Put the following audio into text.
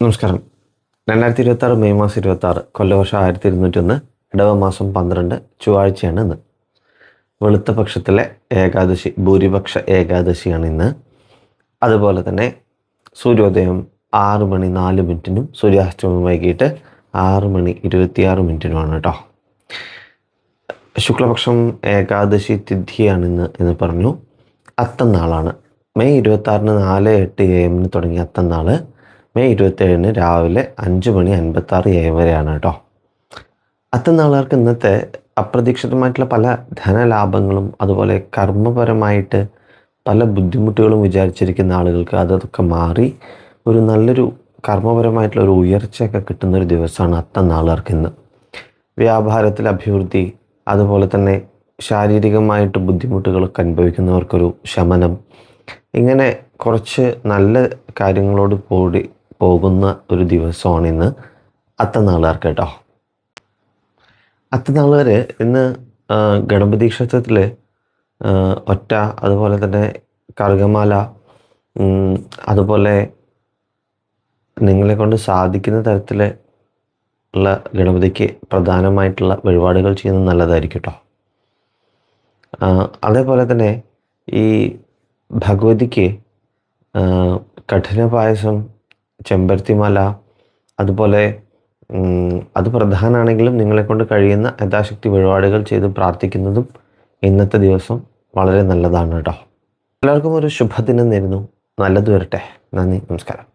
നമസ്കാരം. 2026 മെയ് മാസം 26 കൊല്ലവർഷം 1201 ഇടവ മാസം 12 ചൊവ്വാഴ്ചയാണ് ഇന്ന്. വെളുത്ത പക്ഷത്തിലെ ഏകാദശി, ഭൂരിപക്ഷ ഏകാദശിയാണ് ഇന്ന്. അതുപോലെ തന്നെ സൂര്യോദയം 6:04 സൂര്യാസ്തമയം വൈകിട്ട് 6:26 കേട്ടോ. ശുക്ലപക്ഷം ഏകാദശി തിഥിയാണിന്ന് എന്ന് പറഞ്ഞു. അത്തന്നാളാണ്. മെയ് 26 4:08 AM തുടങ്ങിയ അത്തന്നാൾ മെയ് 27 രാവിലെ 5:56 AM വരെയാണ് കേട്ടോ. അത്തനാളുകാർക്ക് ഇന്നത്തെ അപ്രതീക്ഷിതമായിട്ടുള്ള പല ധനലാഭങ്ങളും അതുപോലെ കർമ്മപരമായിട്ട് പല ബുദ്ധിമുട്ടുകളും വിചാരിച്ചിരിക്കുന്ന ആളുകൾക്ക് അതൊക്കെ മാറി ഒരു നല്ലൊരു കർമ്മപരമായിട്ടുള്ള ഒരു ഉയർച്ചയൊക്കെ കിട്ടുന്നൊരു ദിവസമാണ് അത്തനാളുകാർക്ക് ഇന്ന്. വ്യാപാരത്തിൽ അഭിവൃദ്ധി, അതുപോലെ തന്നെ ശാരീരികമായിട്ട് ബുദ്ധിമുട്ടുകളൊക്കെ അനുഭവിക്കുന്നവർക്കൊരു ശമനം, ഇങ്ങനെ കുറച്ച് നല്ല കാര്യങ്ങളോട് കൂടി പോകുന്ന ഒരു ദിവസമാണ് ഇന്ന് അത്തനാളുകാർക്ക് കേട്ടോ. അത്തനാളുകാർ ഇന്ന് ഗണപതി ക്ഷേത്രത്തിൽ ഒറ്റ, അതുപോലെ തന്നെ കറുകമാല, അതുപോലെ നിങ്ങളെ കൊണ്ട് സാധിക്കുന്ന തരത്തിൽ ഉള്ള ഗണപതിക്ക് പ്രധാനമായിട്ടുള്ള വഴിപാടുകൾ ചെയ്യുന്നത് നല്ലതായിരിക്കും കേട്ടോ. അതേപോലെ തന്നെ ഈ ഭഗവതിക്ക് കഠിന പായസം, ചെമ്പരത്തിമാല, അതുപോലെ അത് പ്രധാനമാണെങ്കിലും നിങ്ങളെക്കൊണ്ട് കഴിയുന്ന യഥാശക്തി വഴിപാടുകൾ ചെയ്ത് പ്രാർത്ഥിക്കുന്നതും ഇന്നത്തെ ദിവസം വളരെ നല്ലതാണ് കേട്ടോ. എല്ലാവർക്കും ഒരു ശുഭദിനം നേരുന്നു. നല്ലത് വരട്ടെ. നന്ദി, നമസ്കാരം.